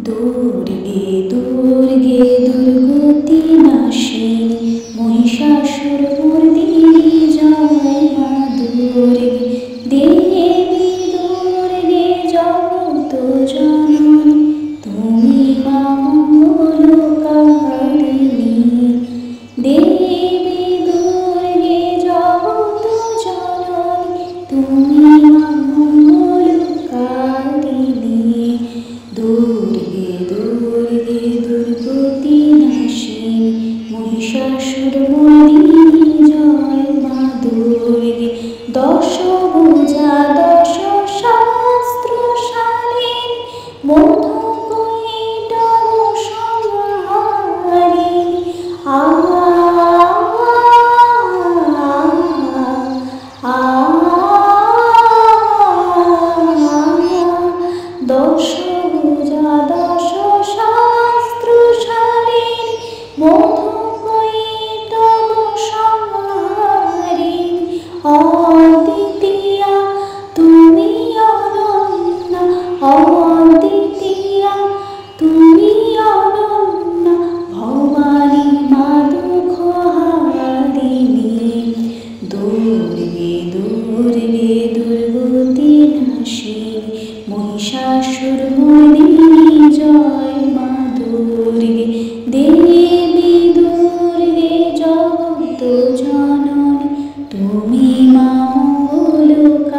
দুর্গে দুর্গে দুর্গতি নাশিনী মহিষাসুর মর্দিনী জয় মা দুর্গে দেবী দুর্গে জগত জননী তুমি মা মঙ্গলকারিণী দেবী দুর্গে জগত জননী তুমি মা মঙ্গলকারিণী দুর্গে দুর্গে দুর্গতি নাশিনী মহিষাসুর মর্দিনী জয় মা দুর্গে দশভুজা দশ শাস্ত্রশালিনী মধুকৈটভ সংহারিণী দশভুজা দশ শাস্ত্রশালিনী মধুকৈটভ সংহারিণী অদ্বিতীয়া তুমি অনন্যা অদ্বিতীয়া তুমি অনন্যা ভবানী মা দুঃখহারিণী দুর্গে দুর্গে দুর্গতি নাশিনী মহিষাসুর মর্দিনী জয় মা দুর্গে দেবী দুর্গে জগত জননী তুমি মা মঙ্গলকারিণী।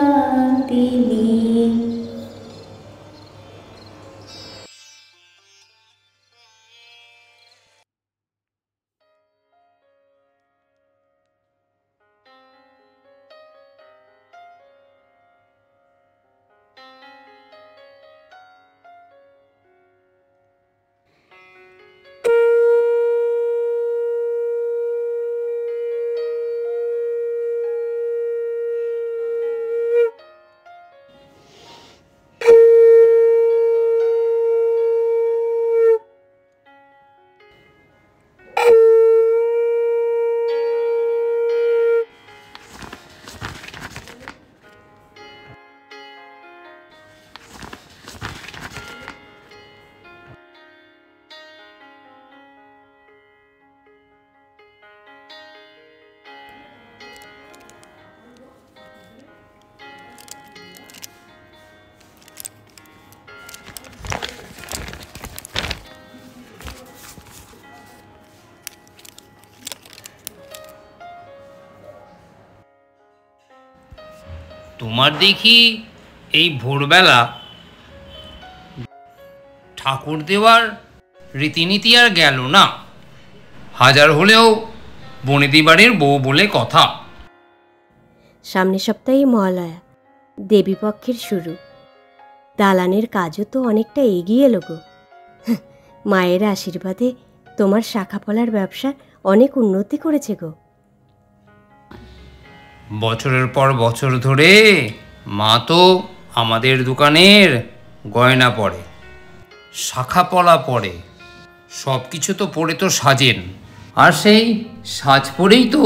তোমার দেখি এই ভোরবেলা ঠাকুর দেওয়ার রীতিনীতি আর গেল না, হাজার হলেও বনেদি বাড়ির বউ বলে কথা। সামনের সপ্তাহে মহালয়া, দেবীপক্ষের শুরু। দালানের কাজও তো অনেকটা এগিয়ে এলো গো। মায়ের আশীর্বাদে তোমার শাখাপলার ব্যবসা অনেক উন্নতি করেছে গো। বছরের পর বছর ধরে মা তো আমাদের দোকানের গয়না পরে, শাখাপলা পরে, সব কিছু তো পরে তো সাজেন, আর সেই সাজ পরেই তো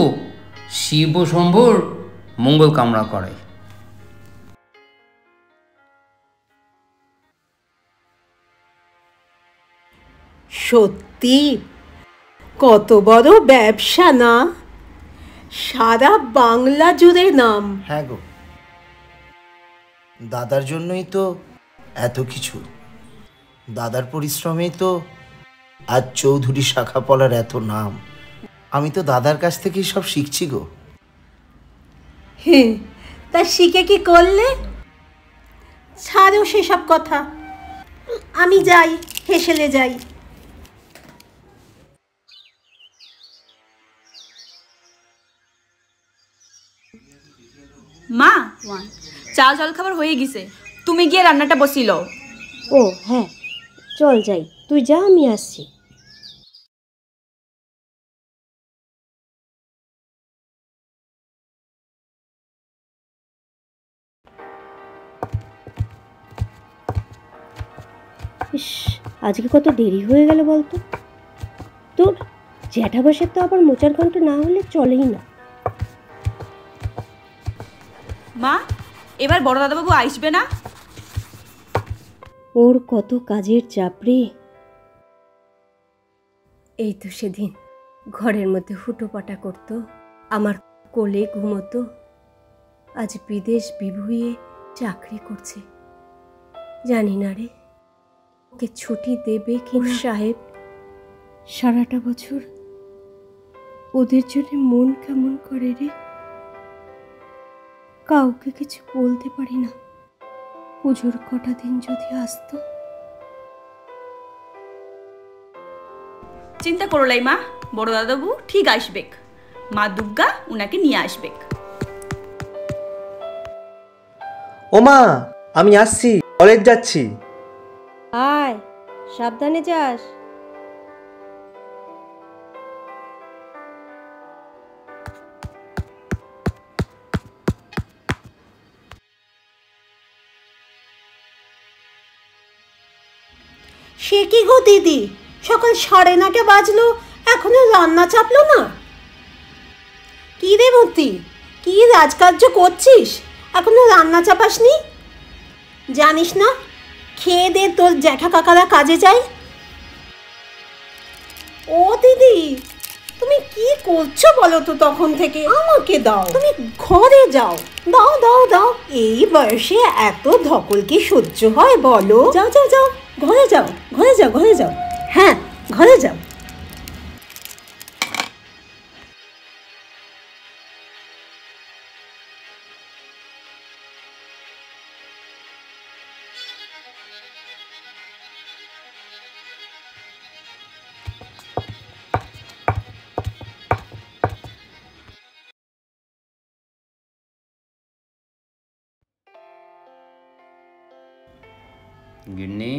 শিব ও শম্ভুর মঙ্গল কামনা করে। সত্যি কত বড় ব্যবসা না, সারা বাংলা জুড়ে নাম। হ্যাঁ গো, দাদার জন্যই তো এত কিছু, দাদার পরিশ্রমেই তো আজ চৌধুরী শাখাপলার এত নাম। আমি তো দাদার কাছ থেকেই সব শিখছি গো। হ্যাঁ, তা শিখে কি করলে? ছাড়ো সেসব কথা, আমি যাই, হেসেলে যাই। মা, চাল জলখাবার হয়ে গেছে, তুমি গিয়ে রান্নাটা বসিল। ও হ্যাঁ, চল যাই, তুই যা, আমি আসছি। ইস, আজকে কত দেরি হয়ে গেল বলতো। তোর জ্যাঠাবাসের তো আবার মোচার ঘন্ট না হলে চলেই না। মা, এবার বড় দাদাবাবু আসবে না? ও ওর কত কাজের চাপ রে। এই তো সেদিন ঘরের মধ্যে হুটোপাটা করতো, আমার কোলে ঘুমোতো, আজ বিদেশ বিভুঁইয়ে চাকরি করছে। জানি না রে ওকে ছুটি দেবে কি না। সাহেব সারাটা বছর ওদের জন্য মন কেমন করে রে। কাউকে কিছু বলতে পারি না। পুজোর কটা দিন যদি আসতো। চিন্তা করো লাই মা, বড় দাদাবু ঠিক আসবেক, মা দুর্গা উনাকে নিয়ে আসবেক। ওমা, আমি আসছি, কলেজ যাচ্ছি। আয়, সাবধানে যাস। সে কি গো দিদি, সকাল 9:30 বাজলো, এখনো রান্না চাপলো না? কি রে মতি, কি রাজকার্য করছিস, এখনো রান্না চাপাসনি? জানিস না খেয়ে দে তোর জ্যাঠা কাকারা কাজে যায়। ও দিদি, তুমি কি করছো বলো তো? তখন থেকে আমাকে দাও, তুমি ঘরে যাও। দাও দাও দাও, এই বয়সে এত ধকল কি সহ্য হয় বলো? যাও যাও যাও, ঘরে যাও, ঘরে যাও, ঘরে যাও। হ্যাঁ, ঘরে যাও। গিন্নি,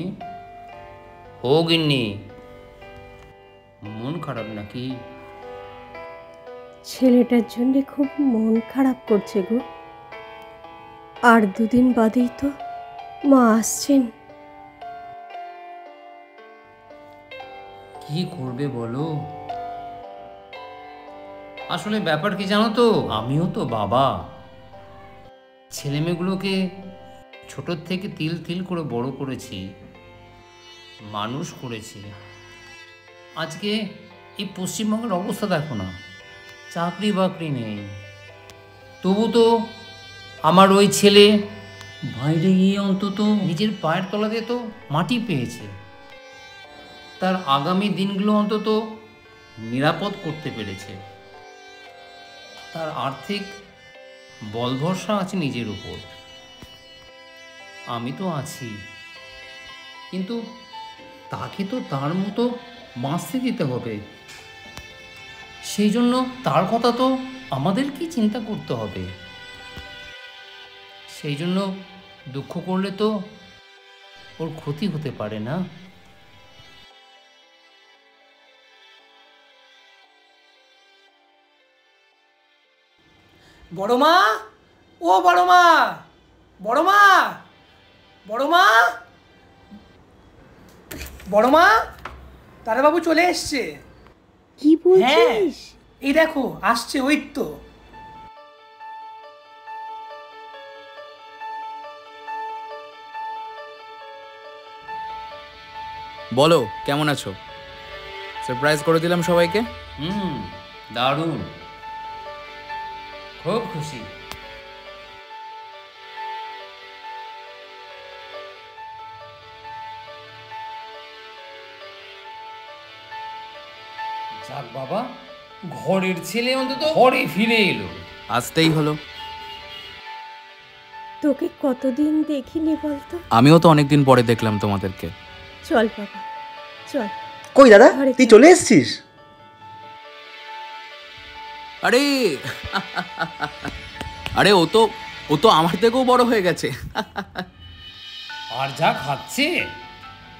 ও গিন্নি, মন খারাপ নাকি? ছেলেটার জন্য খুব মন খারাপ করছে গো। আর 2 দিন বাদেই তো মা আসছেন। কি করবে বলো? আসলে ব্যাপার কি জানো তো, আমিও তো বাবা। ছেলেমেয়েগুলোকে ছোটোর থেকে তিল তিল করে বড় করেছি, মানুষ করেছি। আজকে এই পশ্চিমবঙ্গের অবস্থা দেখো না, চাকরি বাকরি নেই। তবু তো আমার ওই ছেলে বাইরে গিয়ে অন্তত নিজের পায়ের তলাতে তো মাটি পেয়েছে, তার আগামী দিনগুলো অন্তত নিরাপদ করতে পেরেছে। তার আর্থিক বল ভরসা আছে নিজের উপর। আমি তো আছি, কিন্তু তাকে তো তার মতো বাঁচতে দিতে হবে। সেই জন্য তার কথা তো আমাদেরকেই চিন্তা করতে হবে। সেই জন্য দুঃখ করলে তো ওর ক্ষতি হতে পারে না। বড় মা, ও বড় মা, বড় মা, বড় মা, বড় মা, দাদাবাবু চলে এসছে। কি বলছিস? এই দেখো আসছে, ওই তো। বলো, কেমন আছো? সারপ্রাইজ করে দিলাম সবাইকে। দারুণ, খুব খুশি। যাক বাবা, ঘরের ছেলে অন্তত ঘরে ফিরে এলো। আসতেই হলো। তোকে কতদিন দেখিনি বলতো? আমিও তো অনেকদিন পরে দেখলাম তোমাদেরকে। চল বাবা, চল। কই দাদা, ঘরে তুই চল। চলে এসেছিস? আরে আরে ও তো আমার থেকেও বড় হয়ে গেছে। আর যা খাচ্ছে,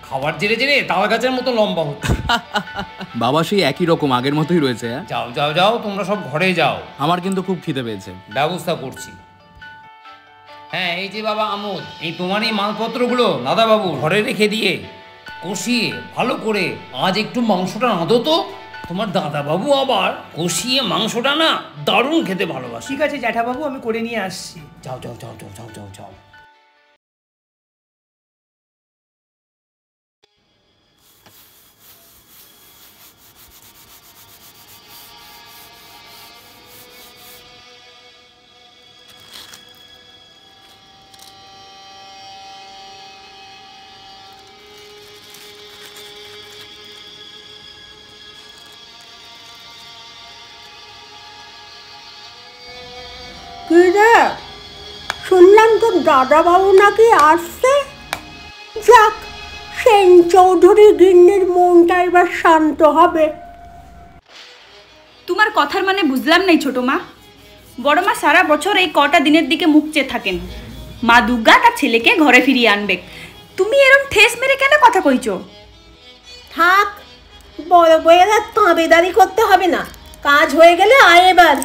খাবার জেরে জেরে তাল গাছের মতো লম্বা হচ্ছে। বাবা সেই একই রকম, আগের মতোই রয়েছে। যাও যাও যাও, তোমরা সব ঘরে যাও। আমার কিন্তু খুব খিদে পেয়েছে। ব্যবস্থা করছি। হ্যাঁ, এই যে বাবা আমোদ, এই তোমার এই মালপত্রগুলো দাদাবাবু ঘরে রেখে দিয়ে কষিয়ে ভালো করে আজ একটু মাংসটা রাঁধো তো। তোমার দাদাবাবু আবার কষিয়ে মাংসটা না দারুণ খেতে ভালোবাসে। ঠিক আছে জ্যাঠাবাবু, আমি করে নিয়ে আসছি। যাও যাও যাও যাও যাও যাও যাও। কি রে, শুনলাম তোর দাদাবাবু নাকি আসছে? যাক, সেন চৌধুরী গিন্নির মনটা এবার শান্ত হবে। তোমার কথার মানে বুঝলাম নাই ছোট মা। বড় মা সারা বছর এই কটা দিনের দিকে মুখ চেয়ে থাকেন, মা দুর্গা তার ছেলেকে ঘরে ফিরিয়ে আনবে। তুমি এরম ঠেস মেরে কেন কথা কইছো? থাক, বড় বইয়ের আর তাঁবেদারি করতে হবে না, কাজ হয়ে গেলে আয় এবার।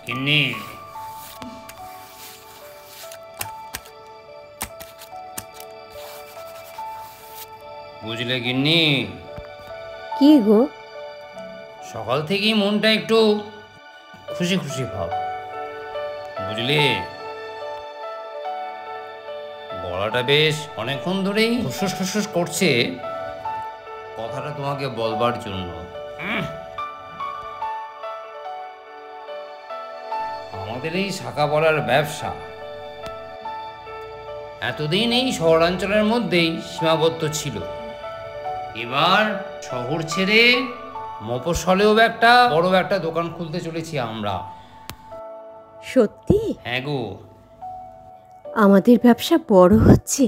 গিন্নি, বুঝলে গিন্নি, কি গো? সকাল থেকেই মনটা একটু খুশি খুশি ভাব, বুঝলে? গলাটা বেশ অনেকক্ষণ ধরেই খুসুস খুসুস করছে, কথাটা তোমাকে বলবার জন্য। আমাদের এই শাখা পড়ার ব্যবসা এতদিন এই শহরাঞ্চলের মধ্যেই সীমাবদ্ধ ছিল। এবার শহর ছেড়ে মফস্বলেও বড় একটা দোকান খুলতে চলেছি আমরা। সত্যি? হ্যাঁ গো। আমাদের ব্যবসা বড় হচ্ছে,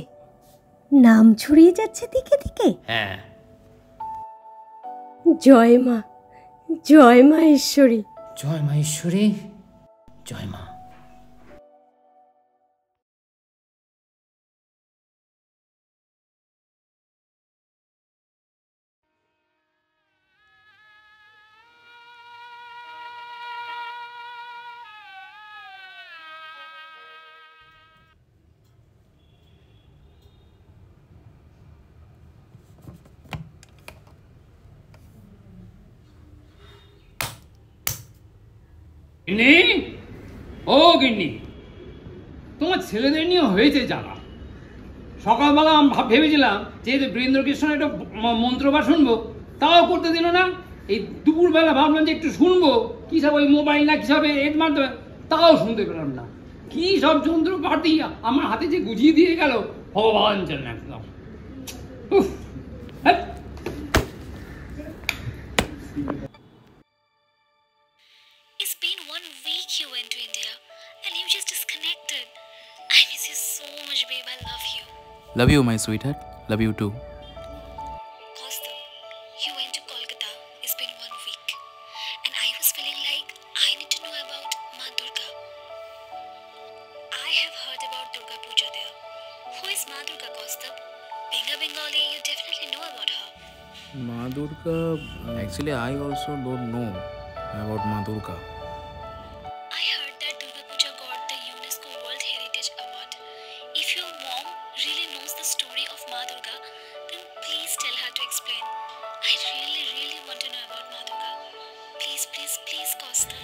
নাম ছড়িয়ে যাচ্ছে দিকে দিকে। হ্যাঁ। জয় মা, জয় মা ঈশ্বরী। জয় মা ঈশ্বরী, জয় মা। গিন্নি, ও গিন্নি, তোমার ছেলেদের নিয়ে হয়েছে জানা। সকালবেলা আমি ভেবেছিলাম যে বীরেন্দ্রকৃষ্ণের একটা মন্ত্রপাঠ শুনবো, তাও করতে দিল না। এই দুপুরবেলা ভাবলাম যে একটু শুনবো, কি সব ওই মোবাইল না কি সব এর মাধ্যমে, তাও শুনতে পেলাম না। কি সব যন্ত্রপাতি আমার হাতে যে গুছিয়ে দিয়ে গেল, ভগবান জানে একদম। It's been 1 week you went to India and you just disconnected. I miss you so much, babe. I love you. Love you, my sweetheart. Love you too. Kaustubh, you went to Kolkata. It's been 1 week. And I was feeling like I need to know about Ma Durga. I have heard about Durga Puja there. Who is Ma Durga, Kaustubh? Being a Bengali, you definitely know about her. Ma Durga, actually I also don't know about Ma Durga. I heard that Durga Puja got the UNESCO World Heritage Award. If your mom really knows the story of Ma Durga, then please tell her to explain. I really want to know about Ma Durga. Please, please, please, Kaustubh.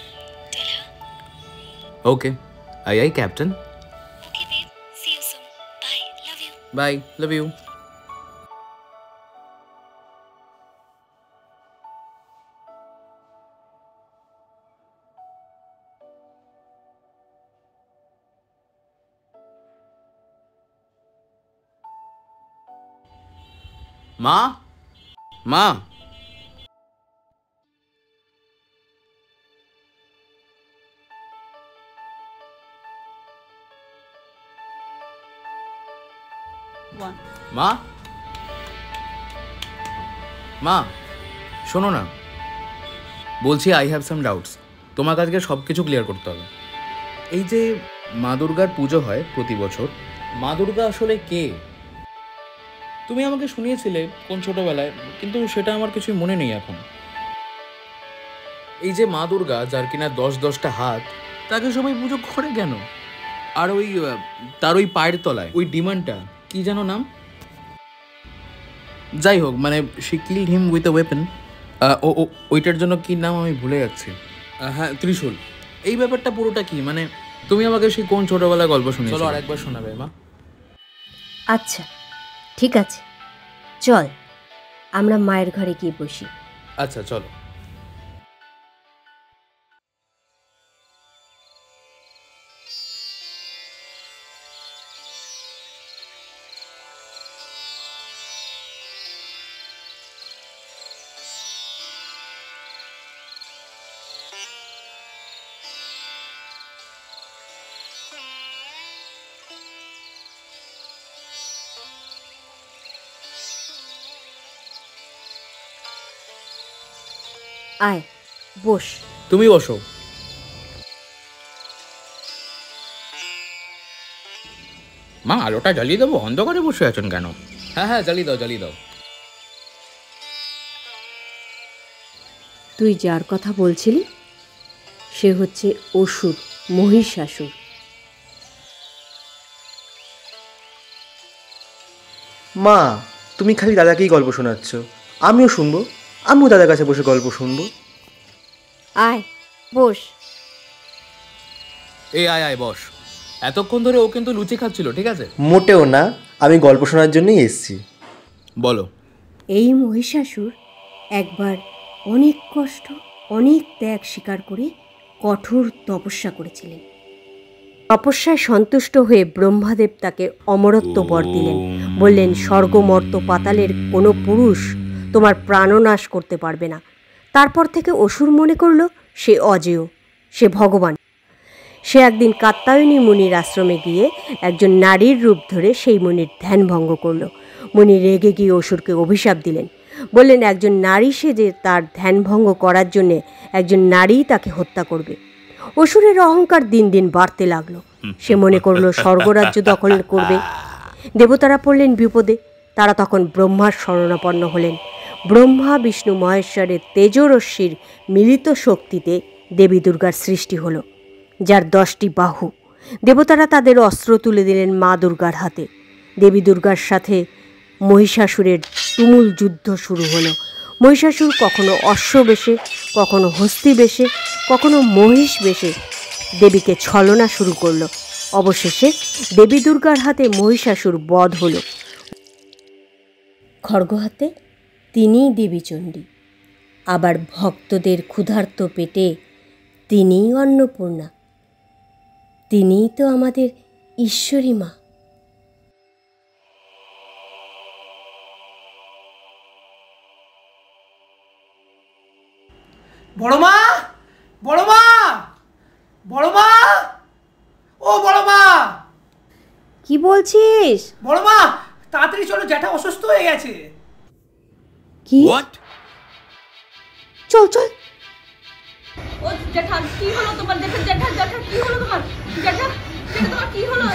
Tell her. Okay. Aye, Captain. Okay, babe. See you soon. Bye. Love you. Bye. Love you. মা, মা, মা, মা, শোনো না, বলছি I have some doubts. তোমার কাছে সব কিছু ক্লিয়ার করতে হবে। এই যে মা দুর্গার পুজো হয় প্রতি বছর, মা দুর্গা আসলে কে? তুমি আমাকে শুনিয়েছিলে কোন ছোটবেলায়, কিন্তু সেটা আমার কিছুই মনে নেই এখন। এই যে মা দুর্গা, যার কিনা 10-10টা হাত, তাকে সবাই পুজো করে কেন? আর ওই তার ওই পায়ের তলায় ওই ডিমান্ডটা কি যেন নাম? যাই হোক, মানে she killed him with a weapon. ওইটার জন্য কি নাম আমি ভুলে যাচ্ছি। হ্যাঁ, ত্রিশূল। এই ব্যাপারটা পুরোটা কি? মানে তুমি আমাকে সেই কোন ছোটবেলায় গল্প শুনিয়েছো? চলো আরেকবার শোনাবে মা। আচ্ছা ঠিক আছে, চল। আমরা মায়ের ঘরে গিয়ে বসি। আচ্ছা চলো। আয় বস। তুমি বসো। মা আলোটা জ্বালিয়ে দেবো? অন্ধকারে বসে আছেন কেন? হ্যাঁ হ্যাঁ জ্বালিয়ে দাও জ্বালিয়ে দাও। তুই যার কথা বলছিলি সে হচ্ছে অসুর, মহিষাসুর। মা, তুমি খালি দাদাকেই গল্প শোনাচ্ছ, আমিও শুনবো। আমিও দাদার কাছে বসে গল্প শুনবো। আয় বস। এই আয় আয় বস। এতক্ষণ ধরে ও কিন্তু লুচি খাচ্ছিল, ঠিক আছে? মোটেও না, আমি গল্প শোনার জন্যই এসেছি। বলো। এই মহিষাসুর একবার অনেক কষ্ট, অনেক ত্যাগ স্বীকার করে কঠোর তপস্যা করেছিলেন। তপস্যায় সন্তুষ্ট হয়ে ব্রহ্মাদেব তাকে অমরত্ব বর দিলেন। বললেন, স্বর্গ মর্ত পাতালের কোনো পুরুষ তোমার প্রাণনাশ করতে পারবে না। তারপর থেকে অসুর মনে করল সে অজেয়, সে ভগবান। সে একদিন কাত্যায়নী মুনির আশ্রমে গিয়ে একজন নারীর রূপ ধরে সেই মুনির ধ্যান ভঙ্গ করল। মুনি রেগে গিয়ে অসুরকে অভিশাপ দিলেন। বললেন, একজন নারী সেজে তার ধ্যান ভঙ্গ করার জন্যে একজন নারীই তাকে হত্যা করবে। অসুরের অহংকার দিন দিন বাড়তে লাগলো। সে মনে করল স্বর্গরাজ্য দখল করবে। দেবতারা পড়লেন বিপদে। তারা তখন ব্রহ্মার শরণাপন্ন হলেন। ব্রহ্মা বিষ্ণু মহেশ্বরের তেজরশ্মির মিলিত শক্তিতে দেবী দুর্গার সৃষ্টি হলো, যার 10টি বাহু। দেবতারা তাদের অস্ত্র তুলে দিলেন মা দুর্গার হাতে। দেবী দুর্গার সাথে মহিষাসুরের তুমুল যুদ্ধ শুরু হলো। মহিষাসুর কখনো অশ্ব বেশে, কখনো হস্তি বেশে, কখনো মহিষ বেশে দেবীকে ছলনা শুরু করলো। অবশেষে দেবী দুর্গার হাতে মহিষাসুর বধ হলো। খড়গ হাতে তিনিই দেবী চণ্ডী। আবার ভক্তদের ক্ষুধার্ত পেটে তিনিই অন্নপূর্ণা। তিনিই তো আমাদের ঈশ্বরী মা। বড়মা, বড়মা, বড়মা, ও বড়মা। কি বলছিস? বড়মা তাড়াতাড়ি চলো, জ্যাঠা অসুস্থ হয়ে গেছে। কি? চল চল। ও জ্যাঠা কি হলো তোমার? জ্যাঠা জ্যাঠা জ্যাঠা কি হলো তোমার? জ্যাঠা জ্যাঠা তোমার কি হলো?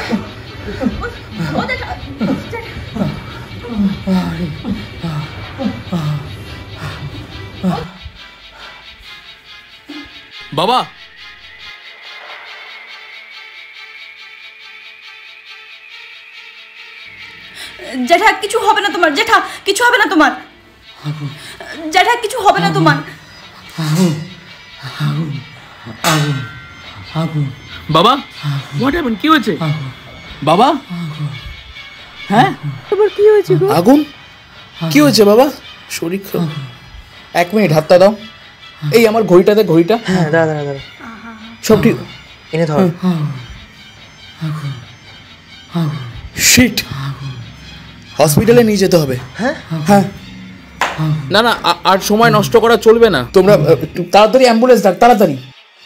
ও জ্যাঠা বাবা, জ্যাঠা কিছু হবে না তোমার। জ্যাঠা কিছু হবে না তোমার। জ্যাঠা কিছু হবে না তোমার। বাবা হোয়াট হ্যাপেন্ড? কি হয়েছে বাবা? হ্যাঁ তোমার কি হয়েছে গো? আগুন? কি হয়েছে বাবা? শরীর খারাপ। 1 মিনিট হাতটা দাও। এই আমার ঘড়িটাতে, ঘড়িটা। হ্যাঁ দাঁড়া দাঁড়া দাঁড়া, সব ঠিক। এনে ধর। শিট, হসপিটালে নিয়ে যেতে হবে। হ্যাঁ হ্যাঁ, না না আর সময় নষ্ট করা চলবে না। তোমরা তাড়াতাড়ি অ্যাম্বুলেন্স ডাক, তাড়াতাড়ি।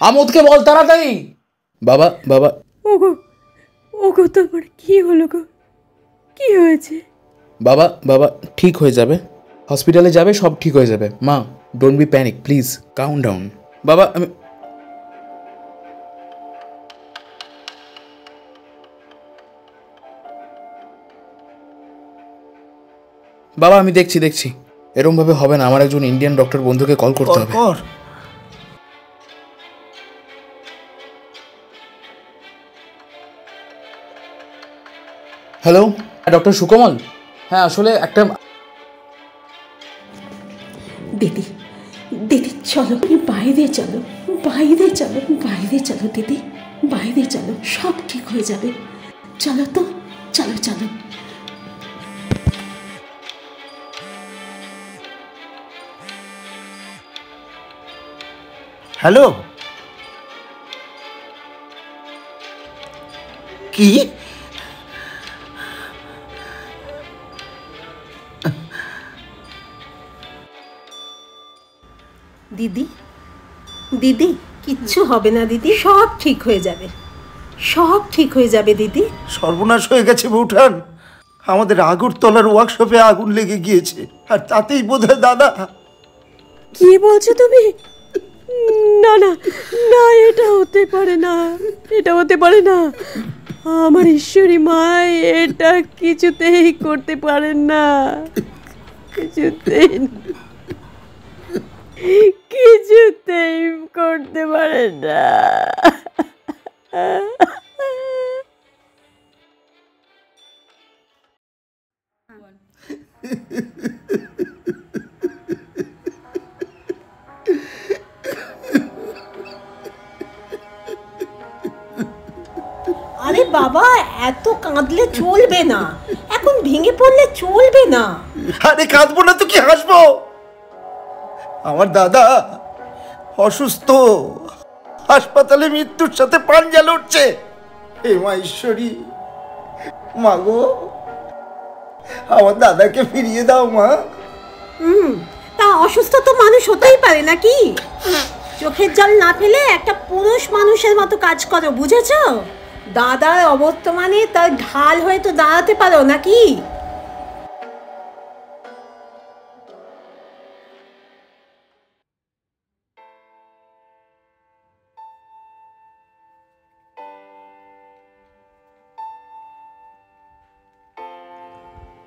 আমোদকে বল তাড়াতাড়ি। বাবা বাবা। ওগো ওগো, তোমার কি হলো গো? কি হয়েছে? বাবা বাবা ঠিক হয়ে যাবে, হসপিটালে যাবে, সব ঠিক হয়ে যাবে। মা don't be panic please, count down. বাবা আমি বাবা আমি দেখছি দেখছি। এরকম ভাবে হবে না, আমার একজন ইন্ডিয়ান ডক্টর বন্ধুকে কল করতে হবে। Hello doctor Sukamal. হ্যাঁ আসলে একটা দিদি, দিদি চলো বাইরে চলো, বাইরে চলো, বাইরে চলো দিদি, বাইরে চলো, সব ঠিক হয়ে যাবে। চলো তো, চলো চলো। হ্যালো, কি? দিদি, দিদি, কিচ্ছু হবে না দিদি, সব ঠিক হয়ে যাবে, সব ঠিক হয়ে যাবে দিদি। সর্বনাশ হয়ে গেছে বউঠান, আমাদের আগরতলার ওয়ার্কশপে আগুন লেগে গিয়েছে, আর তাতেই বোধহয় দাদা। কি বলছো তুমি? না না না, এটা হতে পারে না, এটা হতে পারে না। আমার ঈশ্বরী মা এটা কিছুতেই করতে পারেন না, কিছুতেই কিছুতেই করতে পারেন না। আরে বাবা, এত কাঁদলে চলবে না, এখন ভেঙে পড়লে চলবে না। আরে কাঁদবো না তো কি হাসবো? আমার দাদা অসুস্থ, হাসপাতালে মৃত্যুর সাথে পাঞ্জা লড়ছে। হে মা ঈশ্বরী, মা গো, আমার দাদাকে ফিরিয়ে দাও মা। তা অসুস্থ তো মানুষ হতেই পারে নাকি? চোখের জল না ফেলে একটা পুরুষ মানুষের মতো কাজ করো, বুঝেছো? দাদার অবর্তমানে তার ঢাল হয়ে তো দাঁড়াতে পারো নাকি?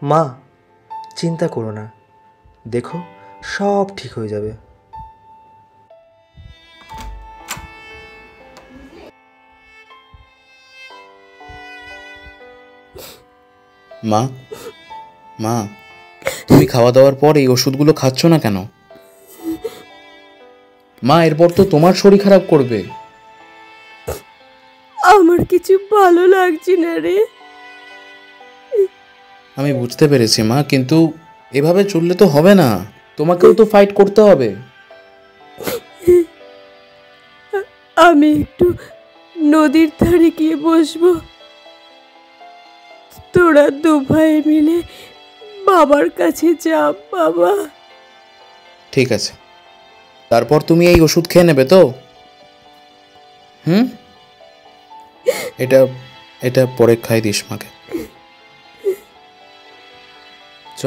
মা, চিন্তা করো না, দেখো সব ঠিক হয়ে যাবে। মা, মা, তুমি খাওয়া দাওয়ার পর এই ওষুধগুলো খাচ্ছ না কেন? মা, এরপর তো তোমার শরীর খারাপ করবে। আমার কিছু ভালো লাগছে না রে। আমি বুঝতে পেরেছি মা, কিন্তু এভাবে চললে তো হবে না, তোমাকেও তো ফাইট করতে হবে। আমি একটু নদীর ধারে গিয়ে বসবো, তোরা দু ভাই মিলে বাবার কাছে যা বাবা। ঠিক আছে, তারপর তুমি এই ওষুধ খেয়ে নেবে তো? এটা এটা পরে খাই দিস মাকে। চ।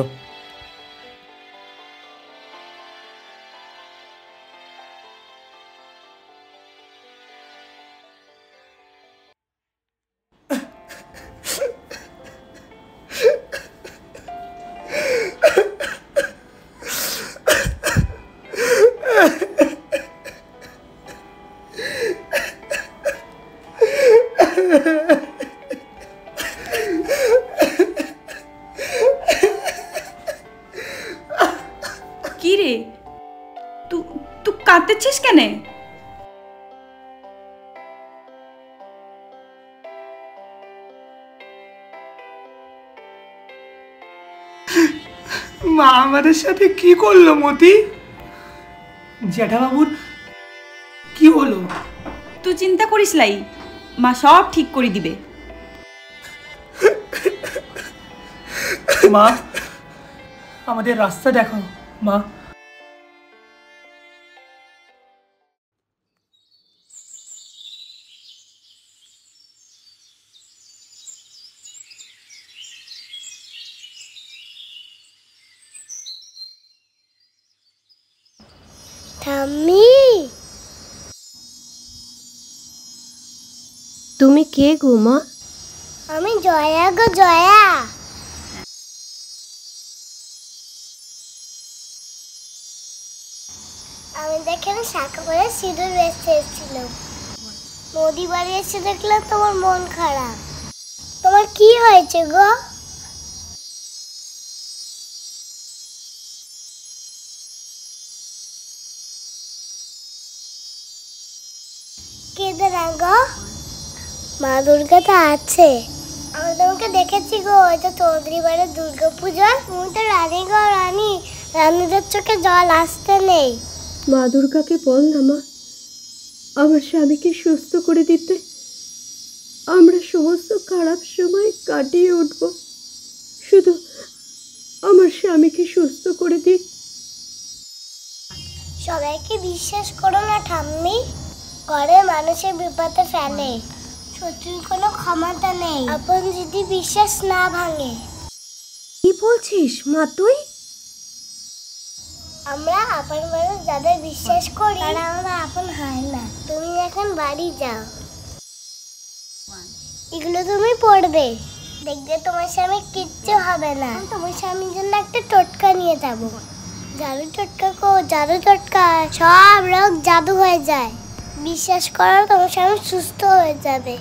কি রে, তুই কাঁদতেছিস কেন? মা আমাদের সাথে কি করলো মতি? জ্যাঠাবাবুর কি হলো? তুই চিন্তা করিস লাই, মা সব ঠিক করে দিবে। মা, আমাদের রাস্তা দেখো মা। ঠাম্মি, তুমি কে গো মা? আমি জয়া গো, জয়া। আমি দেখেন শাখা করে সিঁদুর বেচতে এসেছিলাম, মোদি বাড়ি এসে দেখলাম তোমার মন খারাপ। তোমার কি হয়েছে গো? কেঁদে না গো, মা দুর্গা তো আছে। আমি তোমাকে দেখেছি গো, ওই তো চৌধুরী বাড়ির দুর্গা পুজো। তুমি তো রানী গো, রানী, রানীদের চোখে জল আসতে নেই। মা দুর্গাকে বল না মা, আমার স্বামীকে সুস্থ করে দিতে আমরা সমস্ত খারাপ সময় কাটিয়ে উঠব। শুধু আমার স্বামীকে সুস্থ করে দিক। সবাইকে বিশ্বাস করো না ঠাম্মি, ঘরে মানুষের বিপদে ফেলে, শত্রুর কোনো ক্ষমতা নেই আপন যদি বিশ্বাস না ভাঙে। কি বলছিস মা তুই? আমরা আপন মানুষ যাদের বিশ্বাস করি তারা আমরা আপন হয় না। তুমি এখন বাড়ি যাও, এগুলো তুমি পড়বে, দেখবে তোমার স্বামী কিচ্ছু হবে না। তোমার স্বামীর জন্য একটা টোটকা নিয়ে যাবো। জাদু টোটকা জাদু টোটকা, সব রোগ জাদু হয়ে যায়। বিশ্বাস করো তোমার স্বামী সুস্থ হয়ে যাবে।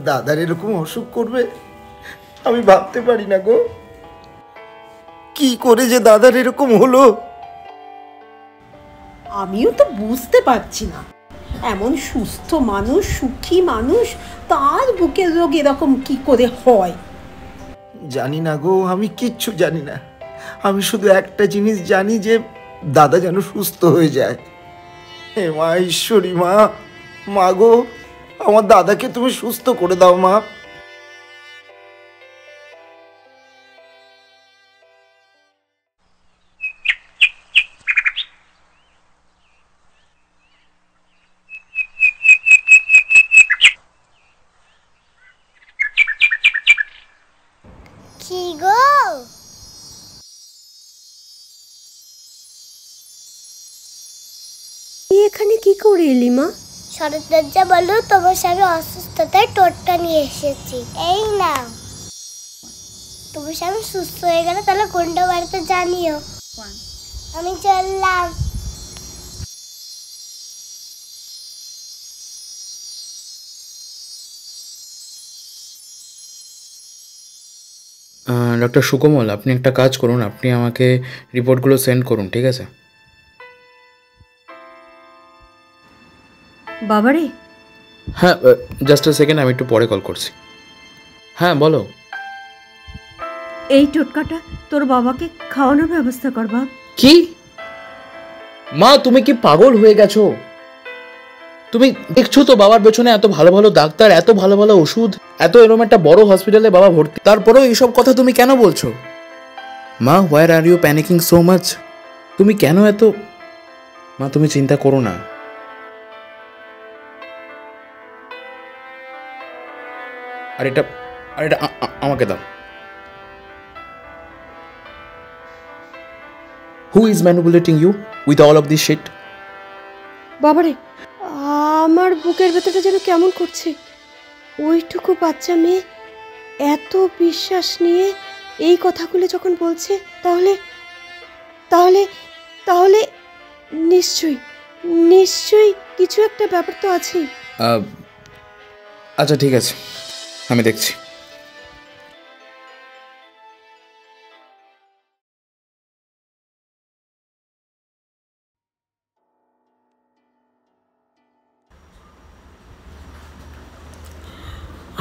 দাদার এরকম অসুখ করবে আমি ভাবতে পারি না গো। কি করে যে দাদার এরকম হলো আমিও তো বুঝতে পারছি না। এমন সুস্থ মানুষ, সুখী মানুষ, তার বুকের রোগ এরকম কি করে হয়? জানি না গো, আমি কিচ্ছু জানি না। আমি শুধু একটা জিনিস জানি যে দাদা যেন সুস্থ হয়ে যায়। হে মা ঈশ্বরী, মা, মা গো, আমার দাদাকে তুমি সুস্থ করে দাও মা। কি গো, এখানে কি করে এলি মা? শরৎদরজা বলো তোমার স্বামী অসুস্থতায় টোটকা নিয়ে এসেছি, এই নাও। তোমার স্বামী সুস্থ হয়ে গেলে তাহলে কোনটা বাড়িতে জানিও। আমি চললাম। ডক্টর সুকোমল, আপনি একটা কাজ করুন, আপনি আমাকে রিপোর্টগুলো সেন্ড করুন, ঠিক আছে? বাবারে, হ্যাঁ, জাস্ট আ সেকেন্ড, আমি একটু পরে কল করছি। হ্যাঁ বলো। এই টোটকাটা তোর বাবাকে খাওয়ানোর ব্যবস্থা কর বাপ। কি মা, তুমি কি পাগল হয়ে গেছো? তুমি দেখছো তো বাবার পেছনে এত ভালো ভালো ডাক্তার, এত ভালো ভালো ওষুধ, এত এরকম একটা বড় হসপিটালে বাবা ভর্তি, তারপরেও এইসব কথা তুমি কেন বলছো? মা, হোয়ার আর ইউ প্যানিকিং সো মাচ? তুমি কেন এত... মা তুমি চিন্তা করো না। আর এটা আমাকে দাও। Who is manipulating you with all of this shit? বাবারে, আমার বুকের ভেতরটা যেন কেমন করছে। ওইটুকু বাচ্চা মেয়ে এত বিশ্বাস নিয়ে এই কথাগুলো যখন বলছে, তাহলে তাহলে তাহলে নিশ্চয়ই নিশ্চয়ই কিছু একটা ব্যাপার তো আছে। আচ্ছা ঠিক আছে, আমি দেখছি।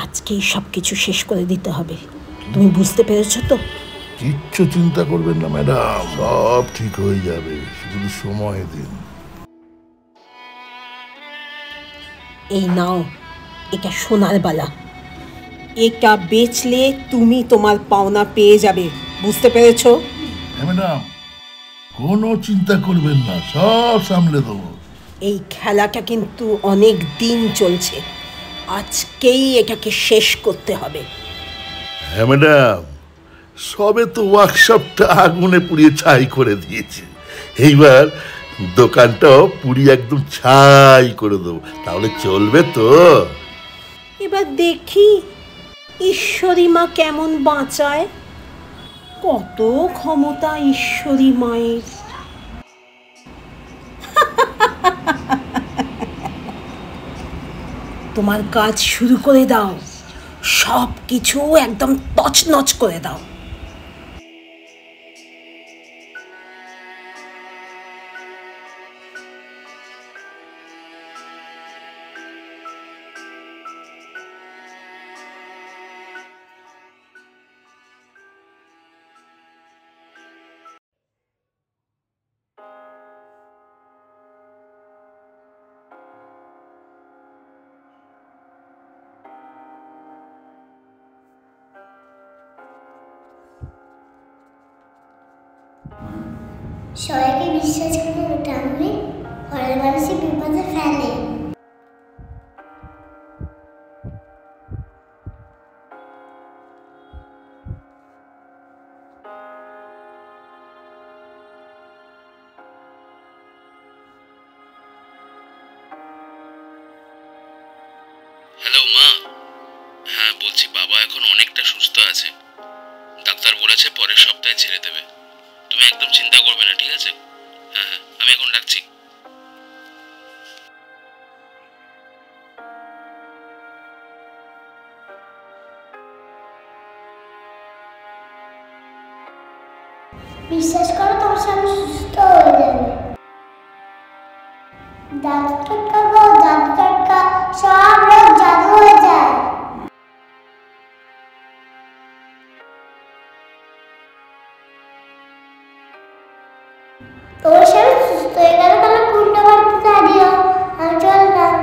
আজকেই সব কিছু শেষ করে দিতে হবে, তুমি বুঝতে পেরেছো তো? কিচ্ছু চিন্তা করবেন না ম্যাডাম, সব ঠিক হয়ে যাবে, শুধু সময় দিন। এই নাও, এটা সোনার বালা, এটা বেচলে তুমি তোমার পাওনা পেয়ে যাবে, বুঝতে পেরেছো? হ্যাঁ ম্যাডাম, কোনো চিন্তা করবেন না, সব সামলে দেবো। এই খেলাটা কিন্তু অনেক দিন চলছে, আজকেই এটাকে শেষ করতে হবে। হ্যাঁ ম্যাডাম, সবে তো ওয়ার্কশপটা আগুনে পুড়িয়ে ছাই করে দিয়েছে, এইবার দোকানটাও পুড়িয়ে একদম ছাই করে দেবো, তাহলে চলবে তো? এবার দেখি ঈশ্বরী মা কেমন বাঁচায়, কত ক্ষমতা ঈশ্বরী মায়ের। তোমার কাজ শুরু করে দাও, সব কিছু একদম তছনছ করে দাও। সবাইকে বিশ্বাস করে টানলে পরের মানুষের বিপদে ফেলে। হ্যালো মা, হ্যাঁ বলছি বাবা এখন অনেকটা সুস্থ আছে। ডাক্তার বলেছে পরের সপ্তাহে ছেড়ে দেবে। তুমি একদম চিন্তা করবে না, ঠিক আছে? হ্যাঁ হ্যাঁ, আমি এখন রাখছি। বিশ্বাস করো তোমার স্বামী সুস্থ হয়ে যাবে। জাদু টোটকা গো, জাদু টোটকা, সব রোগ জাদু হয়ে যায়। তোমার স্বামী সুস্থ হয়ে গেলে তাহলে কুণ্ড বাড়তে দাঁড়িয়ে আমি চললাম।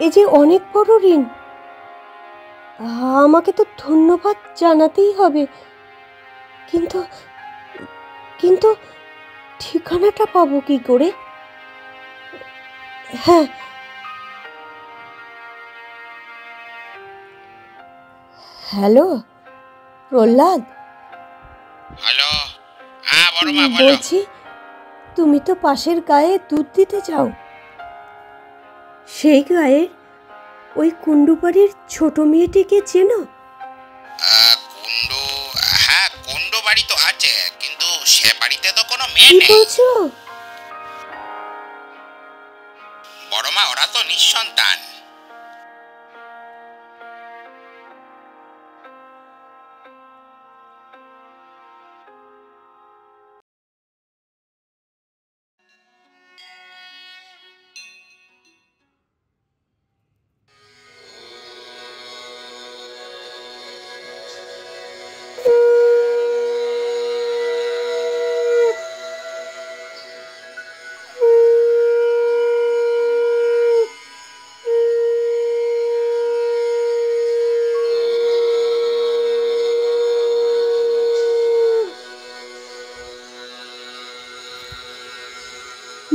এ যে অনেক বড় ঋণ, আমাকে তো ধন্যবাদ জানাতেই হবে। কিন্তু কিন্তু ঠিকানাটা পাবো কি করে? হ্যাঁ, হ্যালো প্রহ্লাদ। হ্যালো, হ্যাঁ বড় মা বলো। বলছি, তুমি তো পাশের গায়ে দুধ দিতে যাও। সেই গায়ে ওই কুণ্ডুবাড়ির ছোট মেয়েটিকে চেনো? কুন্ডু, হ্যাঁ কুন্ডু বাড়ি তো আছে, কিন্তু সে বাড়িতে তো কোনো মেয়ে কি নেই। বলছো? বড় মা ওরা তো নিঃসন্তান।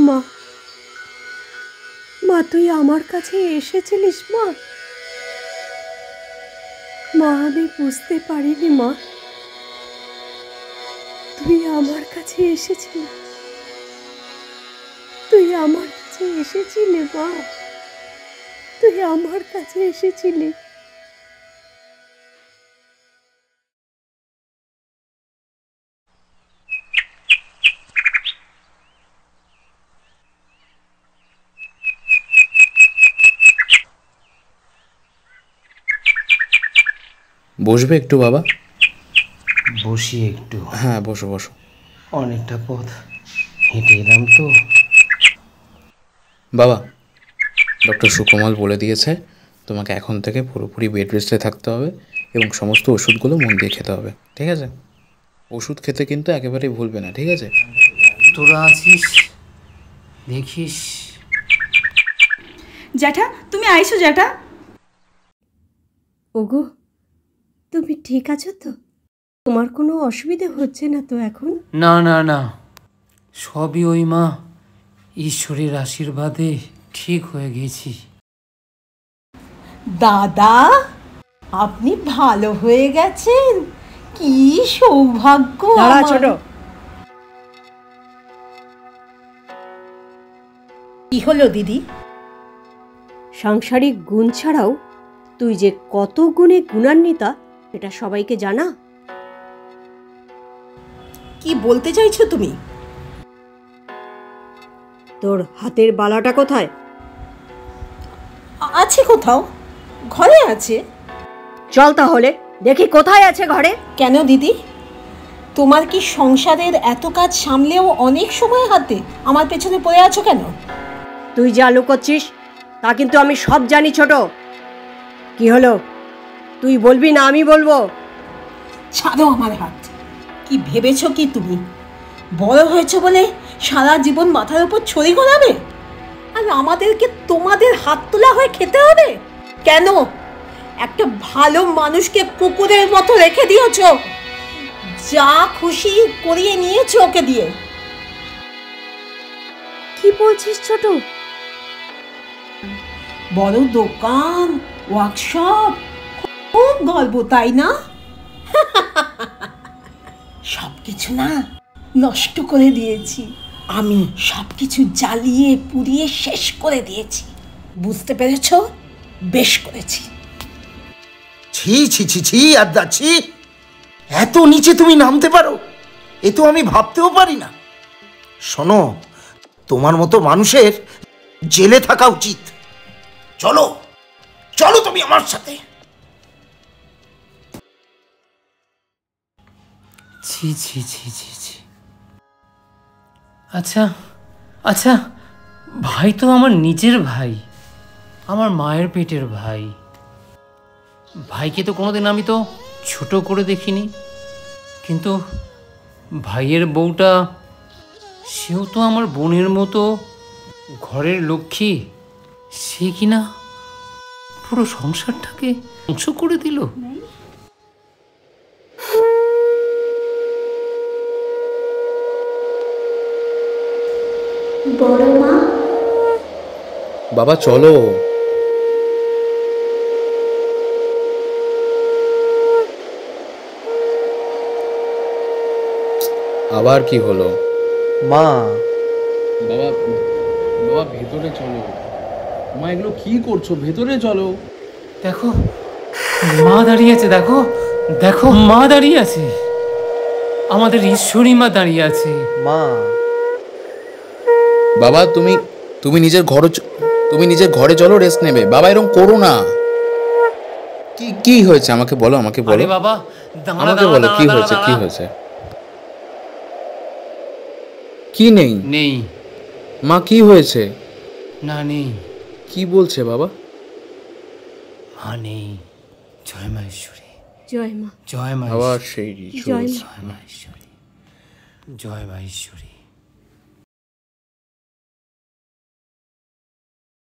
মা, মা তুই আমার কাছে এসেছিলিস মা? মা আমি বুঝতে পারিনি মা, তুই আমার কাছে এসেছিলি, তুই আমার কাছে এসেছিলি মা, তুই আমার কাছে এসেছিলি। বসবে একটু বাবা? বসি একটু। হ্যাঁ বসো বসো। অনেকটা পথ হেঁটে এলাম তো। বাবা, ডক্টর সুকোমল বলে দিয়েছে তোমাকে এখন থেকে পুরোপুরি বেড রেস্টে থাকতে হবে এবং সমস্ত ওষুধগুলো মন দিয়ে খেতে হবে, ঠিক আছে? ওষুধ খেতে কিন্তু একেবারেই ভুলবে না, ঠিক আছে? তোরা আছিস, দেখিস। জ্যাঠা, তুমি আইসো জ্যাঠা। ওগো, তুমি ঠিক আছো তো? তোমার কোনো অসুবিধা হচ্ছে না তো এখন? না না না, সবই ওই মা ঈশ্বরের আশীর্বাদে ঠিক হয়ে গেছি। দাদা, আপনি ভালো হয়ে গেছেন, কি সৌভাগ্য দাঁড়া আমার। ছোট। কি হলো দিদি? সাংসারিক গুণ ছাড়াও তুই যে কত গুণে গুণান্বিতা এটা সবাইকে জানা। কি বলতে চাইছো তুমি? তোর হাতের বালাটা কোথায়? আছে কোথাও, ঘরে আছে। চল তাহলে দেখি কোথায় আছে ঘরে। কেন দিদি, তোমার কি সংসারের এত কাজ সামলেও অনেক সময় হাতে আমার পেছনে পড়ে আছো কেন? তুই যা লুকোচ্ছিস তা কিন্তু আমি সব জানি ছোট। কি হলো, তুই বলবি না আমি বলবো? ছাড়ো আমার হাত। কি ভেবেছো কি তুমি বড় হয়েছো বলে সারা জীবন মাথার উপর ছড়ি ঘোরাবে? আর আমাদেরকে তোমাদের হাত তোলা হয়ে খেতে হবে কেন? একটা ভালো মানুষকে কুকুরের মতো রেখে দিয়েছ, যা খুশি করিয়ে নিয়েছো ওকে দিয়ে। কি বলছিস ছোট? বড় দোকান, ওয়ার্কশপ, খুব গল্প তাই না? সবকিছু না নষ্ট করে দিয়েছি আমি, সবকিছু জ্বালিয়ে পুড়িয়ে শেষ করে দিয়েছি। বুঝতে পেরেছ? বেশ করেছি। ছি ছি ছি ছি আদ্যা ছি, এত নিচে তুমি নামতে পারো, এ তো আমি ভাবতেও পারি না। শোনো, তোমার মতো মানুষের জেলে থাকা উচিত। চলো চলো তুমি আমার সাথে। ছি ছি ছি ছি ছি। আচ্ছা আচ্ছা, ভাই তো আমার নিজের ভাই, আমার মায়ের পেটের ভাই। ভাইকে তো কোনোদিন আমি তো ছোট করে দেখিনি, কিন্তু ভাইয়ের বউটা, সেও তো আমার বোনের মতো ঘরের লক্ষ্মী। সে কিনা পুরো সংসারটাকে ধ্বংস করে দিল। বড় মা, বাবা চলো। আবার কি হলো? মা, বাবা বাবা ভেতরে চলো। মা এগুলো কি করছো? ভেতরে চলো। দেখো মা দাঁড়িয়ে আছে, দেখো দেখো মা দাঁড়িয়ে আছে, আমাদের ঈশ্বরী মা দাঁড়িয়ে আছে। মা, বাবা তুমি নিজের ঘরে চলো, রেস্ট নেবে। বাবা এরকম করো না। কি হয়েছে আমাকে বলো, আমাকে বলো। আরে বাবা দাঁড়া আমাকে দাঁড়া বলো কি দাঁড়া হয়েছে, কি দাঁড়া। হয়েছে? কি নেই? নেই মা, কি হয়েছে? না নেই। কি বলছে বাবা? মা নেই। জয় মা ঈশ্বরী, জয় মা। জয় মা আবার ঈশ্বরী, সেই জয় মা। জয় মা ঈশ্বরী, জয় মা ঈশ্বরী।